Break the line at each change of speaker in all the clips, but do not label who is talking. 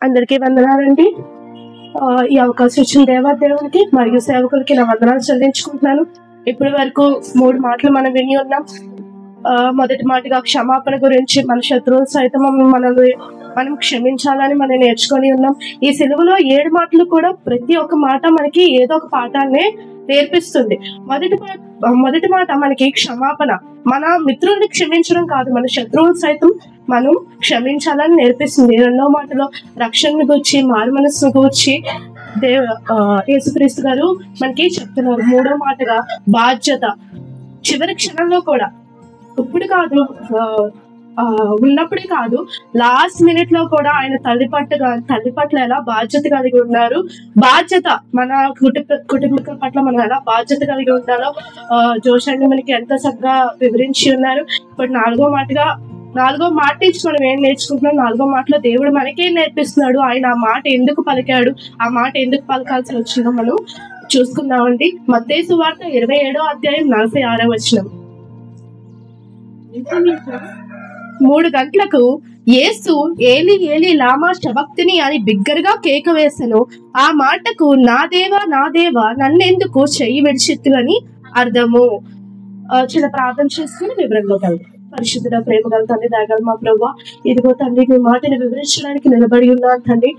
అందరికీ వందనాలండి. ఈ అవకాశం ఇచ్చిన దేవాదేవునికి మరియు సేవకులకి నా వందనాలు చెల్లించుకుంటున్నాను. ఇప్పటి వరకు 3 మాటలు మనం విని ఉన్నాం. మొదటి మాటగా క్షమాపణ గురించి, మన శత్రువులు సైతం మనం క్షమించాలని మనం నేర్చుకొని ఉన్నాం. ఈ సిలువలో 7 మాటలు కూడా ప్రతి ఒక్క మాట మనకి ఏదో ఒక పాఠాన్ని నేర్పిస్తుంది. మొదటి మాట మనకి క్షమాపణ, మన మిత్రుల్ని క్షమించడం కాదు, మన శత్రువులు సైతం మనం క్షమించాలని నేర్పిస్తుంది. 2వ మాటలో రక్షణను గురించి, మారు మనస్సును గురించి యేసుక్రీస్తు గారు మనకి చెప్తున్నారు. 3వ మాటగా బాధ్యత, చివరి క్షణంలో కూడా, ఇప్పుడు కాదు ఉన్నప్పుడే కాదు, లాస్ట్ మినిట్ లో కూడా ఆయన తల్లి పట్ల ఎలా బాధ్యత కలిగి ఉన్నారు, బాధ్యత మన కుటుంబ పట్ల మనం ఎలా బాధ్యత కలిగి ఉండాలో జోష్ అండి మనకి ఎంతో చక్కగా వివరించి ఉన్నారు. ఇప్పుడు 4వ మాట నుంచి మనం ఏం నేర్చుకుంటున్నాం? 4వ మాటలో దేవుడు మనకేం నేర్పిస్తున్నాడు, ఆయన ఆ మాట ఎందుకు పలికాడు, ఆ మాట ఎందుకు పలకాల్సి వచ్చిందో మనం చూసుకుందామండి. మత్తయి సువార్త 27వ అధ్యాయం 46వ వచనం. 3 గంటలకు యేసు ఏలి ఏలి లామా శబక్తిని అని బిగ్గరగా కేక వేసెను. ఆ మాటకు నా దేవా నన్నెందుకు చెయ్యి విడిచిత్తువని అర్థము. చిన్న ప్రార్థన చేసుకుని వివరంలో కలుగు. పరిశుద్ధుడ, ప్రేమ గల తండ్రి, దయగల మా ప్రభువా, ఇదిగో తండ్రి నీ మాటని వివరించడానికి నిలబడి ఉన్నాను తండ్రి.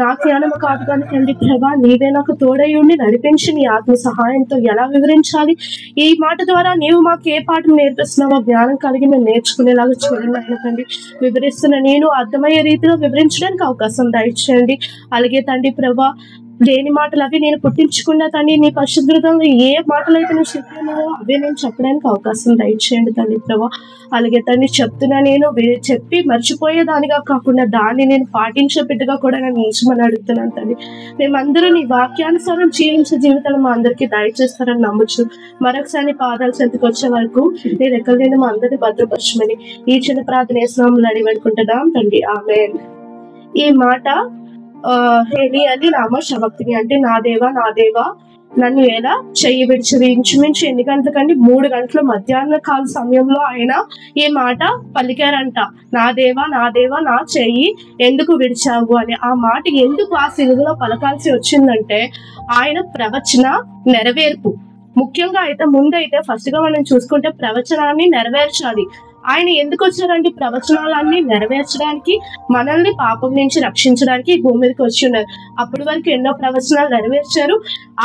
నా జ్ఞానము కాదు కానీ తండ్రి ప్రభా, నీవే నాకు తోడై ఉండి నడిపించి నీ ఆత్మ సహాయంతో ఎలా వివరించాలి, ఈ మాట ద్వారా నీవు మాకు ఏ పాఠం నేర్పిస్తున్నావో జ్ఞానం కలిగి మేము నేర్చుకునేలాగా చూడండి ఆయన తండ్రి. వివరిస్తున్న నేను అర్థమయ్యే రీతిలో వివరించడానికి అవకాశం దయచేయండి. అలాగే తండ్రి ప్రభా, లేని మాటలు అవి నేను పుట్టించకుండా తండ్రి నీ పరిశుద్ధంలో ఏ మాటలు అయితే నువ్వు చెప్పినావో అవే నేను చెప్పడానికి అవకాశం దయచేయండి తండ్రి ప్రభా. అలాగే తండ్రి చెప్తున్నా నేను చెప్పి మర్చిపోయేదానిగా కాకుండా దాన్ని నేను పాటించే బిడ్డగా కూడా నేను నిలిచమని అడుగుతున్నాను తండ్రి. మేమందరూ నీ వాక్యానుసారం జీవించే జీవితాలు మా అందరికీ దయచేస్తారని నమ్మచ్చు. మరొకసారి పాదాలు చెంతకు వచ్చే వరకు నేను ఎక్కడ నేను మా అందరినీ భద్రపరచమని ఈ చిన్న ప్రార్థన స్నామంలో అడిగడుకుంటున్నాం తండ్రి, ఆమేన్. ఈ మాట ఏలి అని లామా శబక్తిని అంటే నా దేవా నన్ను ఎలా చెయ్యి విడిచివి. ఇంచుమించు ఎన్ని గంటలకండి? 3 గంటల మధ్యాహ్న కాల సమయంలో ఆయన ఈ మాట పలికారంట. నా దేవా నా చెయ్యి ఎందుకు విడిచావు అని. ఆ మాట ఎందుకు ఆ సిలువలో పలకాల్సి వచ్చిందంటే ఆయన ప్రవచన నెరవేర్పు. ముఖ్యంగా అయితే ముందైతే ఫస్ట్ గా మనం చూసుకుంటే ప్రవచనాన్ని నెరవేర్చాలి. ఆయన ఎందుకు వచ్చారంటే ప్రవచనాలన్నీ నెరవేర్చడానికి, మనల్ని పాపం నుంచి రక్షించడానికి భూమి మీదకి వచ్చి ఉన్నారు. అప్పటి వరకు ఎన్నో ప్రవచనాలు నెరవేర్చారు.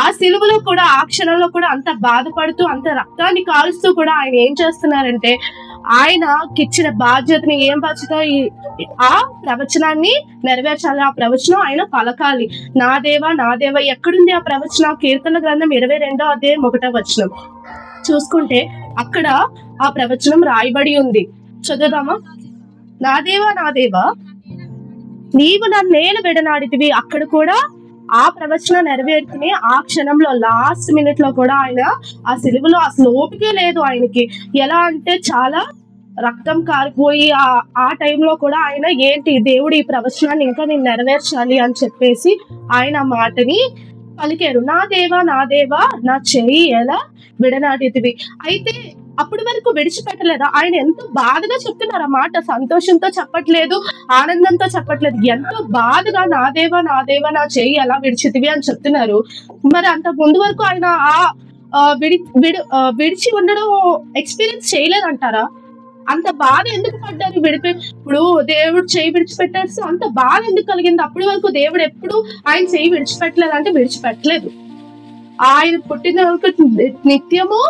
ఆ సిలువలో కూడా, ఆ క్షణంలో కూడా అంత బాధపడుతూ, అంత రక్తాన్ని కాలుస్తూ కూడా ఆయన ఏం చేస్తున్నారంటే ఆయనకి ఇచ్చిన బాధ్యతని, ఏం బాధ్యత, ఆ ప్రవచనాన్ని నెరవేర్చాలి. ఆ ప్రవచనం ఆయన పలకాలి. నా దేవా ఎక్కడుంది ఆ ప్రవచనం? కీర్తన గ్రంథం 22వ అధ్యాయం 1వ వచనం చూసుకుంటే అక్కడ ఆ ప్రవచనం రాయబడి ఉంది. చదువుదామా? నా దేవా నీవు నన్నేల విడనాడితివి. అక్కడ కూడా ఆ ప్రవచనం నెరవేరుకుని ఆ క్షణంలో లాస్ట్ మినిట్ లో కూడా ఆయన ఆ సిలువలో అసలు ఓపికే లేదు ఆయనకి. ఎలా అంటే చాలా రక్తం కారిపోయి ఆ టైంలో కూడా ఆయన ఏంటి దేవుడు ఈ ప్రవచనాన్ని ఇంకా నేను నెరవేర్చాలి అని చెప్పేసి ఆయన ఆ మాటని పలికారు. నా దేవా నా చెయ్యి ఎలా విడనాడితివి. అయితే అప్పటి వరకు విడిచిపెట్టలేదా? ఆయన ఎంతో బాధగా చెప్తున్నారు ఆ మాట. సంతోషంతో చెప్పట్లేదు, ఆనందంతో చెప్పట్లేదు, ఎంతో బాధగా నా దేవా నా చెయ్యి ఎలా విడిచితివి అని చెప్తున్నారు. మరి అంత ముందు వరకు ఆయన విడిచి ఉండడం ఎక్స్పీరియన్స్ చేయలేదంటారా? అంత బాధ ఎందుకు పడ్డారు? ఇప్పుడు దేవుడు చెయ్యి విడిచిపెట్టారు, అంత బాధ ఎందుకు కలిగింది? అప్పటి వరకు దేవుడు ఎప్పుడు ఆయన చెయ్యి విడిచిపెట్టలేదు అంటే విడిచిపెట్టలేదు. ఆయన పుట్టిన నిత్యము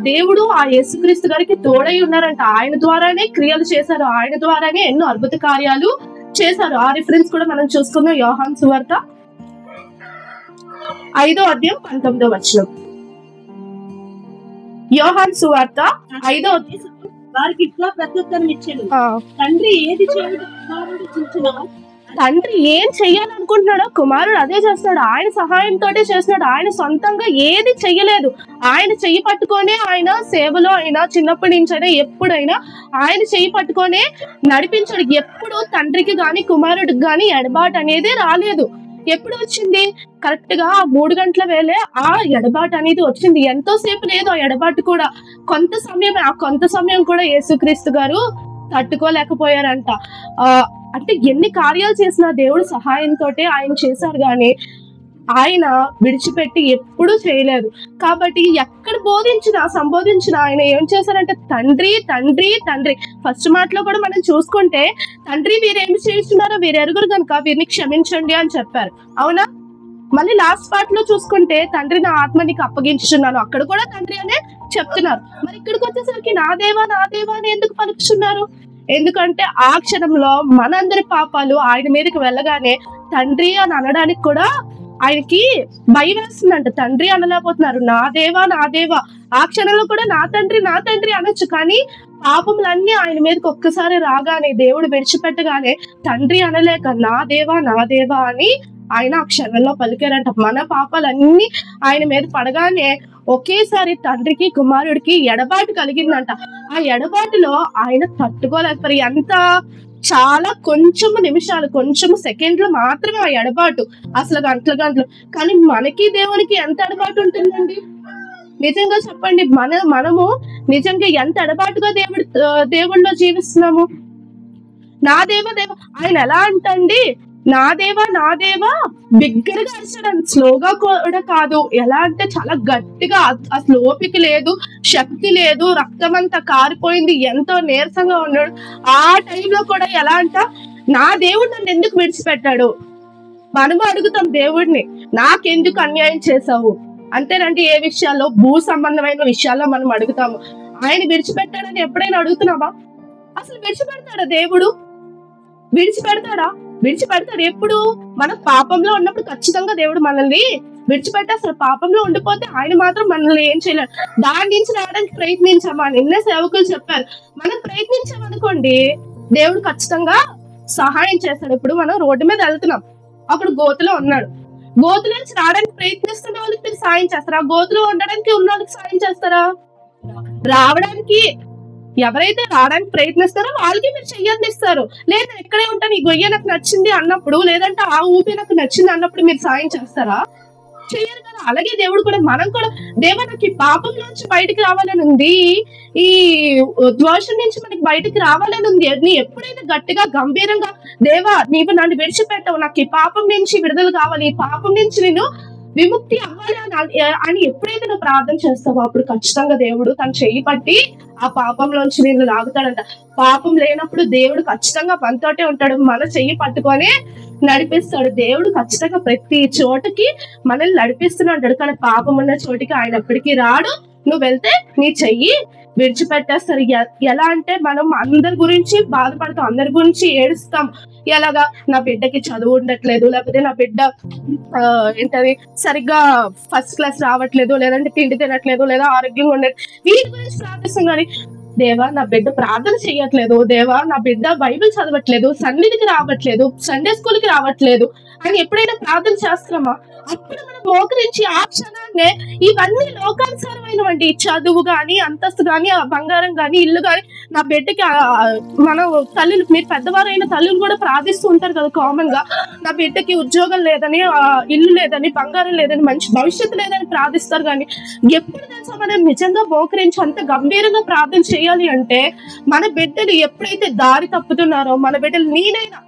దేవుడు ఆ యేసుక్రీస్తు గారికి తోడై ఉన్నారంట. ఆయన ద్వారానే క్రియలు చేశారు, ఆయన ద్వారానే ఎన్నో అద్భుత కార్యాలు చేశారు. ఆ రిఫరెన్స్ కూడా మనం చూసుకున్నాం. యోహాను సువార్త 5వ అధ్యాయం 19వ వచనం. యోహాను సువార్త 5వ అధ్యాయం
వారికి ఇట్లా ప్రత్యుత్తరం ఇచ్చాను, తండ్రి ఏది
తండ్రి ఏం చెయ్యాలనుకుంటున్నాడో కుమారుడు అదే చేస్తున్నాడు. ఆయన సహాయంతో చేస్తున్నాడు. ఆయన సొంతంగా ఏది చెయ్యలేదు. ఆయన చెయ్యి పట్టుకొనే ఆయన సేవలో అయినా చిన్నప్పటి నుంచి అయినా ఎప్పుడైనా ఆయన చెయ్యి పట్టుకొనే నడిపించాడు. ఎప్పుడు తండ్రికి గాని కుమారుడికి గాని ఎడబాటు అనేది రాలేదు. ఎప్పుడు వచ్చింది? కరెక్ట్ గా 3 గంటల వేళే ఆ ఎడబాటు అనేది వచ్చింది. ఎంతోసేపు లేదు ఆ ఎడబాటు కూడా, కొంత సమయం కూడా యేసుక్రీస్తు గారు తట్టుకోలేకపోయారంట. అంటే ఎన్ని కార్యాలు చేసినా దేవుడు సహాయంతో ఆయన చేశారు, కానీ ఆయన విడిచిపెట్టి ఎప్పుడూ చేయలేదు. కాబట్టి ఎక్కడ బోధించినా సంబోధించినా ఆయన ఏం చేశారంటే తండ్రి తండ్రి తండ్రి. ఫస్ట్ మాటలో కూడా మనం చూసుకుంటే తండ్రి వీరేమి చేస్తున్నారో వీరు ఎరుగురు కనుక వీరిని క్షమించండి అని చెప్పారు, అవునా? మళ్ళీ లాస్ట్ పార్ట్ లో చూసుకుంటే తండ్రి నా ఆత్మ నీకు అప్పగించుచున్నాను, అక్కడ కూడా తండ్రి అనే చెప్తున్నారు. మరి ఇక్కడికి వచ్చేసరికి నా దేవా అని ఎందుకు పలుకుతున్నారు? ఎందుకంటే ఆ క్షణంలో మనందరి పాపాలు ఆయన మీదకి వెళ్ళగానే తండ్రి అని అనడానికి కూడా ఆయనకి భయం వేస్తుందంట. తండ్రి అనలేకపోతున్నారు, నా దేవా. ఆ క్షణంలో కూడా నా తండ్రి అనొచ్చు, కానీ పాపములన్నీ ఆయన మీదకి ఒక్కసారి రాగానే దేవుడు విడిచిపెట్టగానే తండ్రి అనలేక నా దేవా అని ఆయన ఆ క్షణంలో పలికారంట. మన పాపాలన్నీ ఆయన మీద పడగానే ఒకేసారి తండ్రికి కుమారుడికి ఎడబాటు కలిగిందంట. ఆ ఎడబాటులో ఆయన తట్టుకోలేకపోయారు. ఎంత చాలా కొంచెం నిమిషాలు, కొంచెం సెకండ్లు మాత్రమే ఆ ఎడబాటు, అసలు గంటలు. కానీ మనకి దేవునికి ఎంత ఎడబాటు ఉంటుందండి? నిజంగా చెప్పండి, మనము నిజంగా ఎంత ఎడబాటుగా దేవుళ్ళలో జీవిస్తున్నాము. నా దేవా ఆయన ఎలా అంటండి, నా దేవా బిగ్గరగా అరిచాడు. స్లోగా కూడా కాదు, ఎలా అంటే చాలా గట్టిగా. అసలు ఓపిక లేదు, శక్తి లేదు, రక్తం అంతా కారిపోయింది, ఎంతో నీరసంగా ఉన్నాడు. ఆ టైంలో కూడా ఎలా అంట, నా దేవుడు నన్ను ఎందుకు విడిచిపెట్టాడు? మనము అడుగుతాం దేవుడిని, నాకెందుకు అన్యాయం చేసావు అంతేనండి. ఏ విషయాల్లో, భూ సంబంధమైన విషయాల్లో మనం అడుగుతాము. ఆయన విడిచిపెట్టాడని ఎప్పుడైనా అడుగుతున్నావా? అసలు విడిచిపెడతాడా దేవుడు? విడిచిపెడతాడు. ఎప్పుడు? మన పాపంలో ఉన్నప్పుడు ఖచ్చితంగా దేవుడు మనల్ని విడిచిపెట్టి, అసలు పాపంలో ఉండిపోతే ఆయన మాత్రం మనల్ని ఏం చేయలేడు. దాని నుంచి రావడానికి ప్రయత్నించామా? నిన్నే సేవకులు చెప్పారు, మనం ప్రయత్నించామనుకోండి దేవుడు ఖచ్చితంగా సహాయం చేస్తాడు. ఇప్పుడు మనం రోడ్డు మీద వెళ్తున్నాం, అప్పుడు గోతులో ఉన్నాడు, గోతులో నుంచి రావడానికి ప్రయత్నిస్తున్న వాళ్ళకి మీరు సాయం చేస్తారా? గోతులో ఉండడానికి ఉన్న వాళ్ళకి సాయం చేస్తారా? రావడానికి ఎవరైతే రావడానికి ప్రయత్నిస్తారో వాళ్ళకి మీరు చెయ్యందిస్తారు. లేదా ఇక్కడే ఉంటాను, ఈ గొయ్య నాకు నచ్చింది అన్నప్పుడు, లేదంటే ఆ ఊపి నాకు నచ్చింది అన్నప్పుడు మీరు సాయం చేస్తారా? చెయ్యరు కదా. అలాగే దేవుడు కూడా, మనం కూడా దేవా నాకు ఈ పాపం నుంచి బయటికి రావాలని ఉంది, ఈ ద్వేషం నుంచి మనకి బయటికి రావాలని ఉంది, నీ ఎప్పుడైతే గట్టిగా గంభీరంగా దేవా నీవు నన్ను విడిచిపెట్టవు, నాకు ఈ పాపం నుంచి విడుదల కావాలి, ఈ పాపం నుంచి నేను విముక్తి అవ్వాలి అని ఎప్పుడైతే నువ్వు ప్రార్థన చేస్తావో అప్పుడు ఖచ్చితంగా దేవుడు తన చెయ్యి పట్టి ఆ పాపంలోంచి నేను లాగుతాడంట. పాపం లేనప్పుడు దేవుడు ఖచ్చితంగా మనతోటే ఉంటాడు, మన చెయ్యి పట్టుకొని నడిపిస్తాడు. దేవుడు ఖచ్చితంగా ప్రతి చోటకి మనల్ని నడిపిస్తూనే, కానీ పాపం ఉన్న చోటికి ఆయన ఎప్పటికీ రాడు. నువ్వు వెళ్తే నీ చెయ్యి విడిచిపెట్టేస్తారు. ఎలా అంటే మనం అందరి గురించి బాధపడతాం, అందరి గురించి ఏడుస్తాం. ఎలాగా, నా బిడ్డకి చదువు ఉండట్లేదు, లేకపోతే నా బిడ్డ ఏంటది సరిగ్గా ఫస్ట్ క్లాస్ రావట్లేదు, లేదంటే తిండి తినట్లేదు, లేదా ఆరోగ్యంగా ఉండట్లేదు, వీటి గురించి ప్రార్థిస్తాం. కానీ దేవా నా బిడ్డ ప్రార్థన చేయట్లేదు, దేవా నా బిడ్డ బైబిల్ చదవట్లేదు, సన్నిధికి రావట్లేదు, సండే స్కూల్ కి రావట్లేదు అని ఎప్పుడైనా ప్రార్థన చేస్తున్నామా? అప్పుడు మనం మోకరించి ఆ క్షణాన్నే ఇవన్నీ లోకానుసారమైనవండి, చదువు గాని, అంతస్తు గాని, బంగారం గాని, ఇల్లు గాని, నా బిడ్డకి మనం తల్లులు, మీరు పెద్దవారైన తల్లులు కూడా ప్రార్థిస్తూ ఉంటారు కదా కామన్ గా, నా బిడ్డకి ఉద్యోగం లేదని, ఇల్లు లేదని, బంగారం లేదని, మంచి భవిష్యత్తు లేదని ప్రార్థిస్తారు. కానీ ఎప్పుడు తెలుసా మనం నిజంగా మోకరించి అంత గంభీరంగా ప్రార్థన చేయాలి అంటే, మన బిడ్డలు ఎప్పుడైతే దారి తప్పుతున్నారో, మన బిడ్డలు నేనైనా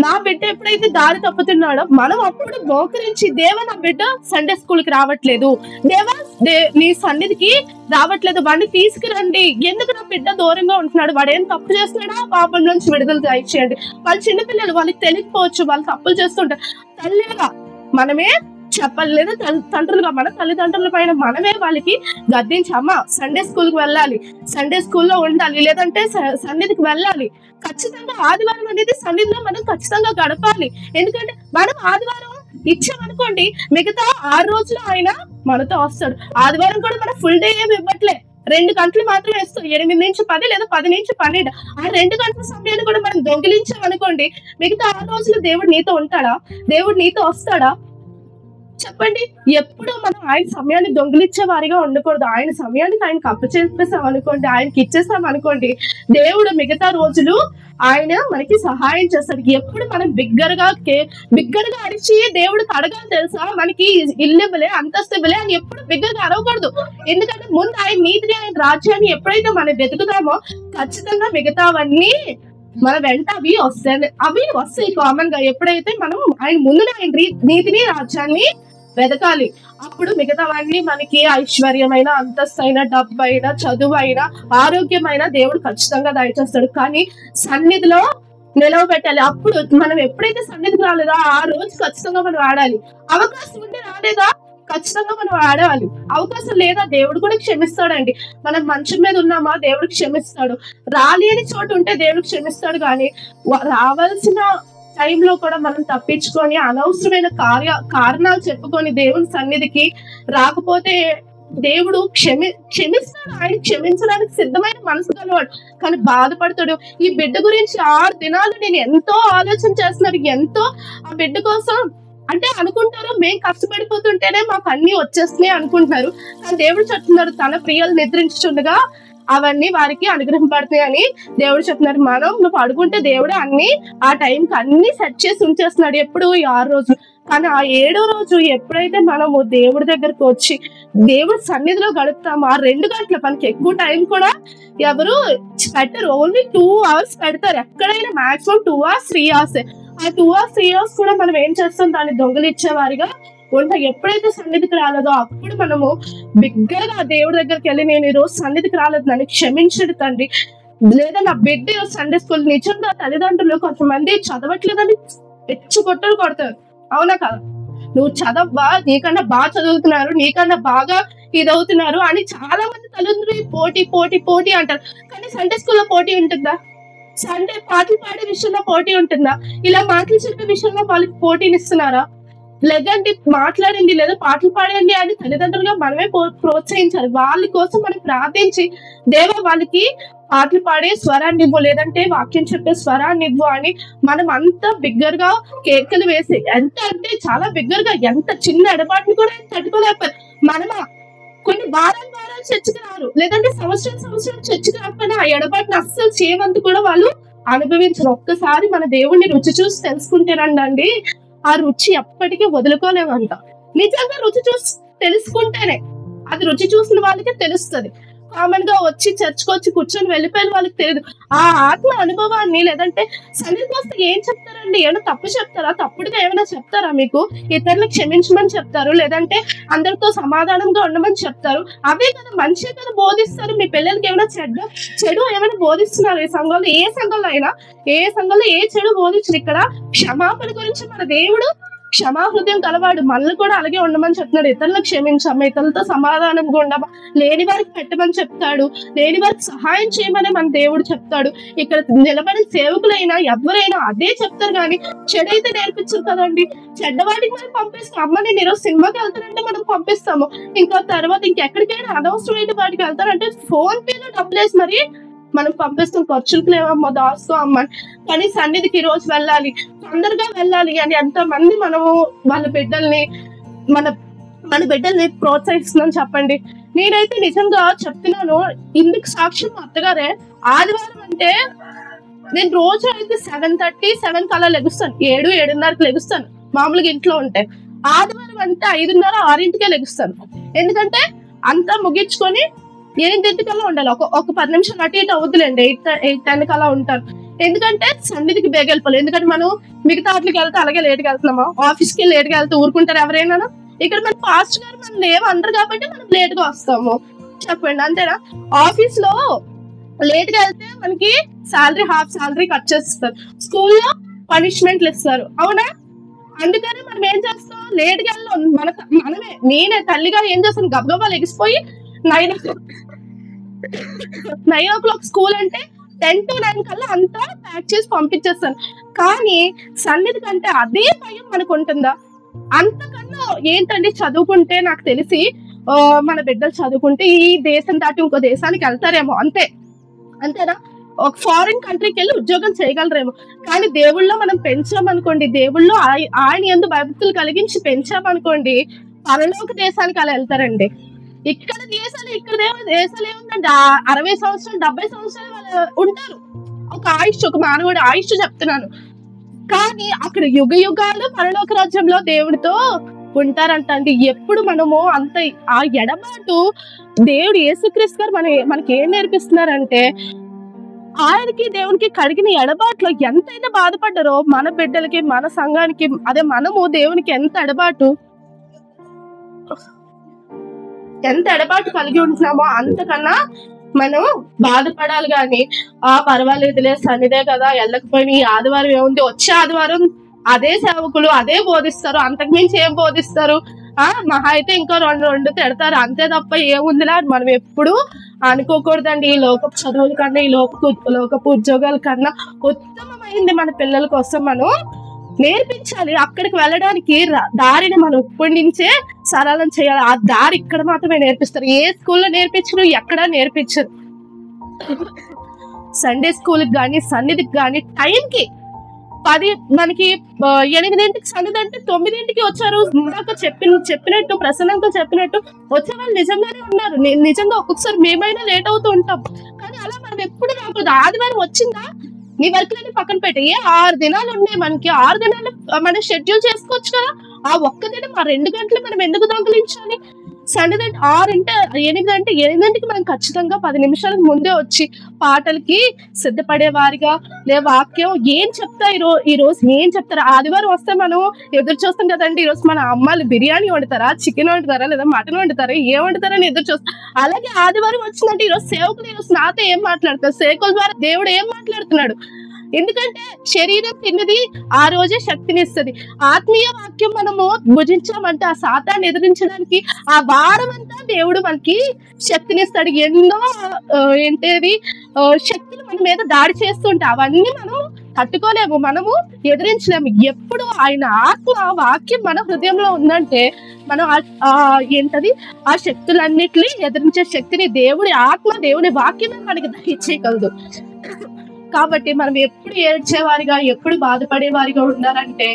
నా బిడ్డ ఎప్పుడైతే దారి తప్పుతున్నాడో మనం అప్పుడు మోకరించి దేవా నా బిడ్డ సండే స్కూల్ కి రావట్లేదు, దేవా నీ సన్నిధికి రావట్లేదు, వాడిని తీసుకురండి, ఎందుకు నా బిడ్డ దూరంగా ఉంటున్నాడు, వాడు ఏం తప్పు చేస్తున్నాడో ఆ పాపం నుంచి విడుదల దయచేయండి. వాళ్ళు చిన్నపిల్లలు, వాళ్ళకి తెలియకపోవచ్చు, వాళ్ళు తప్పులు చేస్తుంటారు. తల్లిగా మనమే చెప్పాలి, లేదా తండ్రులుగా మన తల్లిదండ్రుల పైన మనమే వాళ్ళకి గద్దించి, అమ్మ సండే స్కూల్ కి వెళ్ళాలి, సండే స్కూల్లో ఉండాలి, లేదంటే సన్నిధికి వెళ్ళాలి. ఖచ్చితంగా ఆదివారం అనేది సన్నిధిలో మనం ఖచ్చితంగా గడపాలి. ఎందుకంటే మనం ఆదివారం ఇచ్చామనుకోండి, మిగతా 6 రోజులు ఆయన మనతో వస్తాడు. ఆదివారం కూడా మనం ఫుల్ డే ఏమి ఇవ్వట్లే, 2 గంటలు మాత్రమే ఇస్తాం, 8 నుంచి 10 లేదా 10 నుంచి 12. ఆ 2 గంటల సమయాన్ని కూడా మనం దొంగిలించామనుకోండి, మిగతా 6 రోజులు దేవుడు నీతో ఉంటాడా? దేవుడు నీతో వస్తాడా? చెప్పండి. ఎప్పుడు మనం ఆయన సమయాన్ని దొంగిలించే వారిగా ఉండకూడదు. ఆయన సమయానికి ఆయనకు అప్పచేసేసాం అనుకోండి, ఆయనకి ఇచ్చేసాం అనుకోండి, దేవుడు మిగతా రోజులు ఆయన మనకి సహాయం చేస్తాడు. ఎప్పుడు మనం బిగ్గరగా అరిచి దేవుడికి అడగాలి తెలుసా, మనకి ఇల్లు ఇవ్వలే, అంతస్తు ఇవ్వలే అని ఎప్పుడు బిగ్గరగా అడగకూడదు. ఎందుకంటే ముందు ఆయన నీతిని, ఆయన రాజ్యాన్ని ఎప్పుడైతే మనం వెతుకుతామో ఖచ్చితంగా మిగతావన్నీ మన వెంట అవి వస్తాయి కామన్ గా. ఎప్పుడైతే మనం ఆయన ముందు ఆయన నీతిని రాజ్యాన్ని వెతకాలి, అప్పుడు మిగతావన్నీ మనకి ఐశ్వర్యమైన, అంతస్తైన, డబ్బు అయినా, చదువు అయినా, ఆరోగ్యమైన దేవుడు ఖచ్చితంగా దయచేస్తాడు. కానీ సన్నిధిలో నిలవబెట్టాలి. అప్పుడు మనం ఎప్పుడైతే సన్నిధికి రాలేదో ఆ రోజు ఖచ్చితంగా మనం ఆడాలి. అవకాశం ఉంటే రాలేదా ఖచ్చితంగా మనం ఆడాలి. అవకాశం లేదా దేవుడు కూడా క్షమిస్తాడండి. మనం మంచం మీద ఉన్నామా దేవుడు క్షమిస్తాడు. రాలేని చోటు ఉంటే దేవుడు క్షమిస్తాడు. కానీ రావాల్సిన టైంలో కూడా మనం తప్పించుకొని అనవసరమైన కారణాలు చెప్పుకొని దేవుని సన్నిధికి రాకపోతే దేవుడు క్షమిస్తాడు. ఆయన క్షమించడానికి సిద్ధమైన మనసు గలవాడు. కానీ బాధపడతాడు. ఈ బిడ్డ గురించి 6 దినాలు నేను ఎంతో ఆలోచన చేస్తున్నాను, ఎంతో ఆ బిడ్డ కోసం అంటే అనుకుంటారు, మేము కష్టపడిపోతుంటేనే మాకు అన్ని వచ్చేస్తున్నాయి అనుకుంటున్నారు. కానీ దేవుడు చెప్తున్నారు, తన ప్రియులు నిద్రించుండగా అవన్నీ వారికి అనుగ్రహింపడతాయి అని దేవుడు చెప్తున్నారు. నువ్వు అడుగుంటే దేవుడు అన్ని ఆ టైంకి అన్ని సెట్ చేసి ఉంచేస్తున్నాడు. ఎప్పుడు ఈ 6 రోజులు. కానీ ఆ 7వ రోజు ఎప్పుడైతే మనము దేవుడి దగ్గరకు వచ్చి దేవుడి సన్నిధిలో గడుపుతామో ఆ 2 గంటల మనకి ఎక్కువ టైం కూడా ఎవరు పెట్టరు. ఓన్లీ 2 hours పెడతారు. ఎక్కడైనా మాక్సిమం 2 hours 3 hours. ఆ 2 hours 3 hours కూడా మనం ఏం చేస్తాం, దాన్ని దొంగలిచ్చేవారిగా ఉంటాం. ఎప్పుడైతే సన్నిధికి రాలేదో అప్పుడు మనము బిగ్గరగా దేవుడి దగ్గరికి వెళ్ళి, నేను ఈ రోజు సన్నిధికి రాలేదు, నన్ను క్షమించడు తండ్రి, లేదా నా బిడ్డ సండే స్కూల్ నిజంగా తల్లిదండ్రులు కొంతమంది చదవట్లేదని కొట్టలు కొడతారు. అవునా కదా? నువ్వు చదవ్వా, నీకన్నా బాగా చదువుతున్నారు, నీకన్నా బాగా ఇదవుతున్నారు అని చాలా మంది తల్లిదండ్రులు పోటీ పోటీ పోటీ అంటారు. కానీ సండే స్కూల్లో పోటీ ఉంటుందా? సండే పాటలు పాడే విషయంలో పోటీ ఉంటుందా? ఇలా మాటలు చెప్పే విషయంలో వాళ్ళకి పోటీని ఇస్తున్నారా? లేదంటే మాట్లాడండి లేదా పాటలు పాడండి అని తల్లిదండ్రులుగా మనమే ప్రోత్సహించాలి. వాళ్ళ కోసం మనం ప్రార్థించి, దేవా వాళ్ళకి పాటలు పాడే స్వరాన్ని ఇవ్వు, లేదంటే వాక్యం చెప్పే స్వరాన్ని ఇవ్వు అని మనం అంతా బిగ్గరగా కేకలు వేసి, ఎంత అంటే చాలా బిగ్గరగా, ఎంత చిన్న ఎడబాటుని కూడా తట్టుకోలేకపోయారు. మనమా కొన్ని వారాలు చర్చకు రారు, లేదంటే సంవత్సరం చర్చకు రాకపోయినా ఆ ఎడబాటుని అస్సలు చేయవంతు కూడా వాళ్ళు అనుభవించరు. ఒక్కసారి మన దేవుణ్ణి రుచి చూసి తెలుసుకుంటేనండి ఆ రుచి ఎప్పటికీ వదులుకోలేమంట. నిజంగా రుచి చూసి తెలుసుకుంటేనే, అది రుచి చూసిన వాళ్ళకే తెలుస్తుంది. కామన్ గా వచ్చి చర్చకు వచ్చి కూర్చొని వెళ్ళిపోయిన వాళ్ళకి తెలియదు. ఆ ఆత్మ అనుభవాన్ని, లేదంటే సన్నిధికి వస్తే ఏం చెప్తారండి? ఏమైనా తప్పు చెప్తారా? తప్పుడుగా ఏమైనా చెప్తారా? మీకు ఇతరులకు క్షమించమని చెప్తారు, లేదంటే అందరితో సమాధానంగా ఉండమని చెప్తారు. అవే కదా మంచిగా కదా బోధిస్తారు. మీ పిల్లలకి ఏమైనా చెడు ఏమైనా బోధిస్తున్నారు? ఈ సంఘంలో ఏ సంఘంలో అయినా, ఏ సంఘంలో ఏ చెడు బోధించరు. ఇక్కడ క్షమాపణ గురించి మన దేవుడు క్షమాహృదయం కలవాడు. మనల్ని కూడా అలాగే ఉండమని చెప్తున్నాడు. ఇతరులకు క్షమించమ్మా, ఇతరులతో సమాధానంగా ఉండమా, లేని వారికి పెట్టమని చెప్తాడు, లేని వారికి సహాయం చేయమని మన దేవుడు చెప్తాడు. ఇక్కడ నిలబడిన సేవకులైనా ఎవరైనా అదే చెప్తారు. కానీ చెడైతే నేర్పించరు కదండి. చెడ్డవాడికి మనం పంపిస్తాం. అమ్మ నేను ఈరోజు సినిమాకి వెళ్తానంటే మనం పంపిస్తాము. ఇంకా తర్వాత ఇంకెక్కడికైనా అనవసరమైన వాటికి వెళ్తారంటే ఫోన్ పేలో డబ్బులేసి మరి మనం పంపిస్తాం. ఖర్చులకు లేవమ్మా దాస్తూ అమ్మని. కానీ సన్నిధికి ఈ రోజు వెళ్ళాలి, తొందరగా వెళ్ళాలి అని ఎంతమంది మనము వాళ్ళ బిడ్డల్ని మన బిడ్డల్ని ప్రోత్సహిస్తున్నాం చెప్పండి. నేనైతే నిజంగా చెప్తున్నాను, ఇందుకు సాక్ష్యం మా అత్తగారే. ఆదివారం అంటే నేను రోజు అయితే 7:30 7 కల్లా లెగుస్తాను, 7 7:30కి లెగుస్తాను మామూలుగా ఇంట్లో ఉంటే. ఆదివారం అంటే 5:30 6కే లెగుస్తాను. ఎందుకంటే అంతా ముగించుకొని 8:00కల్లా ఉండాలి. ఒక 10 నిమిషాలు అటు ఇటు అవుతులేండి, 8 10 కల్లా ఉంటాను. ఎందుకంటే సన్నిధికి బేగ వెళ్ళిపోవాలి. ఎందుకంటే మనం మిగతా వాటికి వెళ్తే అలాగే లేట్గా వెళ్తున్నామా, ఆఫీస్కి లేట్గా వెళ్తే ఊరుకుంటారు ఎవరైనా? ఇక్కడ మన పాస్టర్ గారు మనం లేవు అందరు కాబట్టి మనం లేట్గా వస్తాము. చెప్పండి, అంతేనా? ఆఫీస్ లో లేట్ గా వెళ్తే మనకి హాఫ్ సాలరీ కట్ చేస్తారు, స్కూల్లో పనిష్మెంట్లు ఇస్తారు. అవునా? అందుకని మనం ఏం చేస్తాం, లేట్ గా వెళ్ళాం. నేనే తల్లిగా ఏం చేస్తాను, గబగబా లెగిసిపోయి 9 o'clock స్కూల్ అంటే 10 to 9 కల్లా అంతా ప్యాక్ చేసి పంపించేస్తాను. కానీ సన్నిధి కంటే అదే భయం మనకు ఉంటుందా? అంతకన్నా ఏంటండి, చదువుకుంటే నాకు తెలిసి మన బిడ్డలు చదువుకుంటే ఈ దేశం దాటి ఇంకో దేశానికి వెళ్తారేమో, అంతేనా? ఒక ఫారిన్ కంట్రీకి వెళ్ళి ఉద్యోగం చేయగలరేమో. కానీ దేవుళ్ళో మనం పెంచామనుకోండి, దేవుళ్ళో ఆయన యందు భక్తులు కలిగించి పెంచామనుకోండి, పరలోక దేశానికి అలా వెళ్తారండి. ఇక్కడ దేశాలు ఏముందండి, 60 సంవత్సరాలు 70 సంవత్సరాలు వాళ్ళు ఉంటారు. ఒక మానవుడు ఆయుష్ చెప్తున్నాను. కానీ అక్కడ యుగ యుగాలు పరలోక రాజ్యంలో దేవుడితో ఉంటారంట అండి. ఎప్పుడు మనము అంత ఆ ఎడబాటు దేవుడు యేసుక్రీస్తు గారు మనకి ఏం నేర్పిస్తున్నారంటే, ఆయనకి దేవునికి కడిగిన ఎడబాట్లో ఎంతైనా బాధపడ్డారో మన బిడ్డలకి, మన సంఘానికి, అదే మనము దేవునికి ఎంత ఎడబాటు కలిగి ఉంటున్నామో అంతకన్నా మనం బాధపడాలి. కానీ పర్వాలేదులే, సన్నిదే కదా, వెళ్ళకపోయినా ఈ ఆదివారం ఏముంది, వచ్చే ఆదివారం అదే సేవకులు అదే బోధిస్తారు, అంతకుమించి ఏం బోధిస్తారు, మహా అయితే ఇంకో రెండు తిడతారు, అంతే తప్ప ఏముందిలా మనం ఎప్పుడు అనుకోకూడదండి. ఈ లోకపు చదువుల కన్నా, ఈ లోకపు ఉద్యోగాల కన్నా ఉత్తమమైంది మన పిల్లల కోసం మనం నేర్పించాలి. అక్కడికి వెళ్ళడానికి దారిని మనం ఇప్పటి నుంచే సరళం చేయాలి. ఆ దారి ఇక్కడ మాత్రమే నేర్పిస్తారు, ఏ స్కూల్లో నేర్పించరు, ఎక్కడా నేర్పించరు. సండే స్కూల్కి కానీ సన్నిధికి కానీ టైంకి మనకి 8 సన్నిధి అంటే 9 వచ్చారు. ఇందాక చెప్పినట్టు ప్రసన్నంగా చెప్పినట్టు వచ్చే వాళ్ళు నిజంగానే ఉన్నారు. నిజంగా ఒక్కొక్కసారి మేమైనా లేట్ అవుతూ ఉంటాం, కానీ అలా మనం ఎప్పుడు రాకూడదు. ఆదివారం వచ్చిందా, నీ వర్క్లని పక్కన పెట్టి 6 దినాలు ఉన్నాయి మనకి, 6 దినాలు మనం షెడ్యూల్ చేసుకోవచ్చు కదా. ఆ ఒక్క దినం 2 గంటలు మనం ఎందుకు దొంగిలించాలి? సండే 6 అంటే 8 అంటే 8 మనం ఖచ్చితంగా 10 నిమిషాలకు ముందే వచ్చి పాటలకి సిద్ధపడే వారిగా, లేదా వాక్యం ఏం చెప్తా ఈ రోజు ఏం చెప్తారా. ఆదివారం వస్తే మనం ఎదురు చూస్తాం కదండి, ఈరోజు మన అమ్మాయిలు బిర్యానీ వండుతారా, చికెన్ వండుతారా, లేదా మటన్ వండుతారా, ఏం వండుతారని ఎదురు చూస్తాం. అలాగే ఆదివారం వచ్చిందంటే ఈరోజు సేవకులు ఈరోజు నాతో ఏం మాట్లాడతారు, సేవకుల ద్వారా దేవుడు ఏం మాట్లాడుతున్నాడు. ఎందుకంటే శరీరం తిన్నది ఆ రోజే శక్తినిస్తుంది. ఆత్మీయ వాక్యం మనము భుజించామంటే ఆ సాతాన్ని ఎదిరించడానికి ఆ వారం అంతా దేవుడు మనకి శక్తినిస్తాడు. ఎన్నో శక్తులు మన మీద దాడి చేస్తుంటే అవన్నీ మనం తట్టుకోలేము, మనము ఎదిరించలేము. ఎప్పుడు ఆయన ఆత్మ వాక్యం మన హృదయంలో ఉందంటే మనం ఆ శక్తులన్నిటిని ఎదిరించే శక్తిని దేవుడి ఆత్మ, దేవుడి వాక్యమే మనకి దయచేయగలదు. కాబట్టి మనం ఎప్పుడు ఏడ్చేవారిగా, ఎప్పుడు బాధపడేవారిగా ఉండాలంటే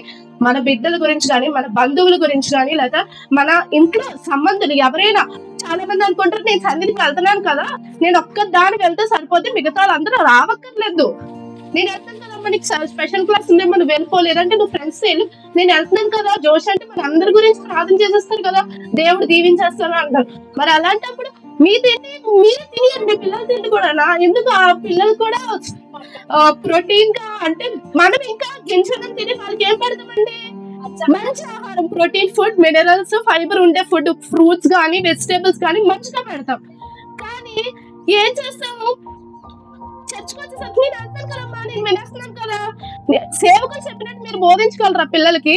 మన బిడ్డల గురించి కానీ, మన బంధువుల గురించి కానీ, లేదా మన ఇంట్లో సంబంధులు ఎవరైనా. చాలా మంది అనుకుంటారు, నేను సన్నిధికి వెళ్తున్నాను కదా, నేను ఒక్కదాని వెళ్తే సరిపోతే మిగతా అందరూ రావక్కర్లేదు. నేను వెళ్తాను కదమ్మా, నీకు స్పెషల్ క్లాస్ ఉందేమో నువ్వు వెళ్ళిపోలేదంటే నువ్వు ఫ్రెండ్స్ వెళ్ళు, నేను వెళ్తున్నాను కదా జోష్ అంటే మన అందరి గురించి ప్రార్థన చేసేస్తారు కదా, దేవుడు దీవించేస్తాను అంటారు. మరి అలాంటప్పుడు మీరు తినేయండి, పిల్లలు తిండి కూడా. ఎందుకు ఆ పిల్లలు కూడా ప్రోటీన్ గా, అంటే మనం ఇంకా గింజలను తిని వాళ్ళకి ఏం పెడతామండి, మంచి ఆహారం, ప్రోటీన్ ఫుడ్, మినరల్స్, ఫైబర్ ఉండే ఫుడ్, ఫ్రూట్స్ కానీ వెజిటేబుల్స్ కానీ మంచిగా పెడతాం. కానీ ఏం చేస్తాము, చర్చకొచ్చేసరికి నేను వెళ్తాను కదమ్మా, నేను వినేస్తున్నాను కదా, సేవకులు చెప్పినట్టు మీరు బోధించగలరా పిల్లలకి?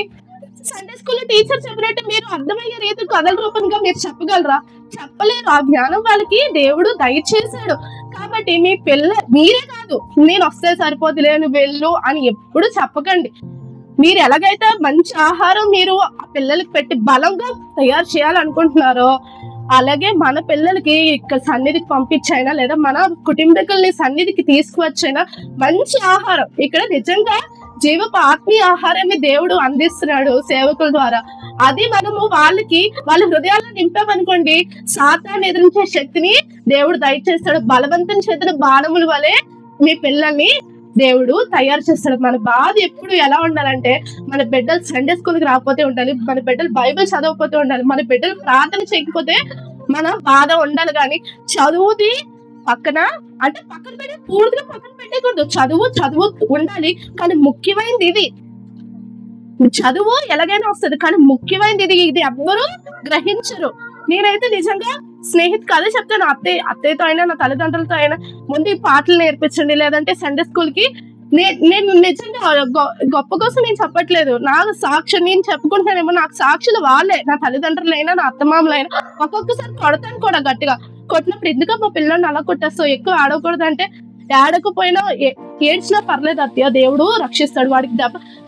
సండే స్కూల్లో టీచర్ చెప్పినట్టు మీరు అర్థమయ్యే రీతి కథల రూపంగా మీరు చెప్పగలరా? చెప్పలేరు. ఆ జ్ఞానం వాళ్ళకి దేవుడు దయచేశాడు. కాబట్టి మీ మీరే కాదు, నేను వస్తే సరిపోతులే నువ్వు వెళ్ళు అని ఎప్పుడు చెప్పకండి. మీరు ఎలాగైతే మంచి ఆహారం మీరు ఆ పిల్లలకి పెట్టి బలంగా తయారు చేయాలనుకుంటున్నారో, అలాగే మన పిల్లలకి ఇక్కడ సన్నిధికి పంపించైనా, లేదా మన కుటుంబీకుల్ని సన్నిధికి తీసుకువచ్చైనా మంచి ఆహారం, ఇక్కడ నిజంగా జీవపు ఆత్మీయ ఆహారాన్ని దేవుడు అందిస్తున్నాడు సేవకుల ద్వారా. అది మనము వాళ్ళ హృదయాల్లో నింపామనుకోండి, సాతాన్ని ఎదిరించే శక్తిని దేవుడు దయచేస్తాడు. బలవంతం చేతుల బాణముల వలె మీ పిల్లల్ని దేవుడు తయారు చేస్తాడు. మన బాధ ఎప్పుడు ఎలా ఉండాలంటే, మన బిడ్డలు సండే స్కూల్కి రాకపోతే ఉండాలి, మన బిడ్డలు బైబిల్ చదవకపోతే ఉండాలి, మన బిడ్డలు ప్రార్థన చేయకపోతే మన బాధ ఉండాలి. కానీ చదువుది పక్కన పెట్టి పూర్తిగా పక్కన పెట్టకూడదు. చదువు ఉండాలి, కానీ ముఖ్యమైనది ఇది. చదువు ఎలాగైనా వస్తుంది, కానీ ముఖ్యమైనది ఇది ఎవ్వరూ గ్రహించరు. నేనైతే నిజంగా స్నేహితుకి అదే చెప్తాను, అత్తయ్యతో అయినా నా తల్లిదండ్రులతో అయినా ముందు ఈ పాటలు నేర్పించండి, లేదంటే సండే స్కూల్ కి. నేను నిజంగా గొప్ప కోసం నేను చెప్పట్లేదు, నాకు సాక్షి నేను చెప్పుకుంటానేమో, నాకు సాక్షులు వాళ్ళే, నా తల్లిదండ్రులైనా నా అత్తమామలైనా. ఒక్కొక్కసారి కొడతాను కూడా గట్టిగా. కొట్టినప్పుడు ఎందుకు మా పిల్లల్ని అలా కొట్టేస్తావు, ఎక్కువ ఆడకూడదు అంటే, ఆడకపోయినా ఏడ్చినా పర్లేదు అత్తయ్య, దేవుడు రక్షిస్తాడు. వాడికి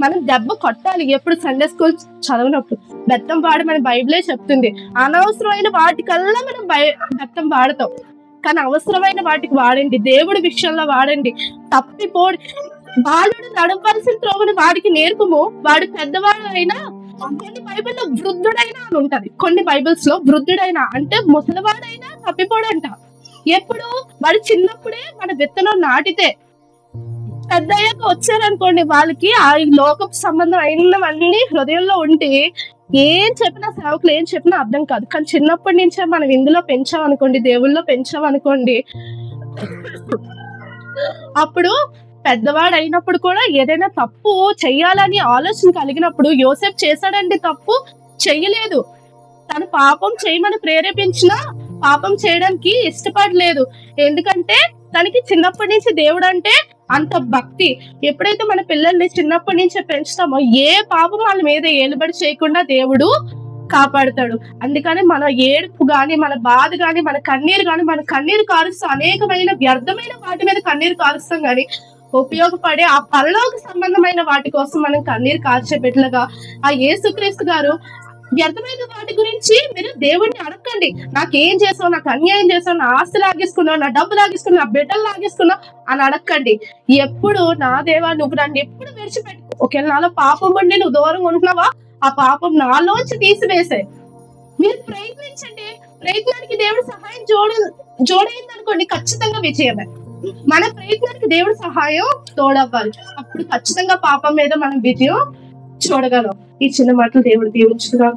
మనం దెబ్బ కొట్టాలి. ఎప్పుడు సండే స్కూల్ చదివినప్పుడు బెత్తం వాడమని బైబిలే చెప్తుంది. అనవసరమైన వాటికల్లా మనం బెత్తం వాడతాం, కానీ అవసరమైన వాటికి వాడండి, దేవుడి విషయంలో వాడండి. తప్పిపోడి బాలుడు నడవలసిన త్రోవని వాడికి నేర్పము. వాడు పెద్దవాడు అయినా, కొన్ని బైబిల్లో వృద్ధుడైనా అని ఉంటది, కొన్ని బైబిల్స్ లో వృద్ధుడైనా అంటే ముసలివాడైనా తప్పిపోడంట. ఎప్పుడు వాడు చిన్నప్పుడే మన విత్తనం నాటితే పెద్ద అయ్యాక వచ్చారనుకోండి, వాళ్ళకి ఆ లోకపు సంబంధం అయినవన్నీ హృదయంలో ఉంటే ఏం చెప్పినా, సేవకులు ఏం చెప్పినా అర్థం కాదు. కానీ చిన్నప్పటి నుంచే మనం ఇందులో పెంచామనుకోండి, దేవుళ్ళలో పెంచామనుకోండి, అప్పుడు పెద్దవాడు అయినప్పుడు కూడా ఏదైనా తప్పు చెయ్యాలని ఆలోచన కలిగినప్పుడు యోసేపు చేశాడండి, తప్పు చెయ్యలేదు. తను పాపం చేయమని ప్రేరేపించినా పాపం చేయడానికి ఇష్టపడలేదు. ఎందుకంటే తనకి చిన్నప్పటి నుంచి దేవుడు అంటే అంత భక్తి. ఎప్పుడైతే మన పిల్లల్ని చిన్నప్పటి నుంచే పెంచుతామో ఏ పాపం వాళ్ళ మీద ఏలుబడి చేయకుండా దేవుడు కాపాడుతాడు. అందుకని మన ఏడుపు గాని, మన బాధ గాని, మన కన్నీరు కారుస్తాం. అనేకమైన వ్యర్థమైన వాటి మీద కన్నీరు కారుస్తాం గాని ఉపయోగపడే ఆ పరలోక సంబంధమైన వాటి కోసం మనం కన్నీరు కార్చే బిడ్డలుగా ఆ యేసుక్రీస్తు గారు వ్యర్థమైన వాటి గురించి మీరు దేవుడిని అడగండి. నాకేం చేసావు, నాకు అన్యాయం చేసావు, నా ఆస్తి లాగేసుకున్నావు, నా డబ్బు లాగేసుకున్నావు, నా బిడ్డలు లాగేసుకున్నావు అని అడగండి. ఎప్పుడు నా దేవా నువ్వు నన్ను ఎప్పుడు విడిచిపెట్టు. ఒకవేళ నాలో పాపం ఉండి నువ్వు దూరంగా ఉంటున్నావా, ఆ పాపం నాలోంచి తీసివేసే. మీరు ప్రయత్నించండి. ప్రయత్నానికి దేవుడు సహాయం జోడైంది అనుకోండి, ఖచ్చితంగా విజయమే. మన ప్రయత్నానికి దేవుడు సహాయం తోడవ్వాలి. అప్పుడు ఖచ్చితంగా పాపం మీద మనం విజయం చూడగలం. ఈ చిన్న మాటలు దేవుడు దీవించుగా.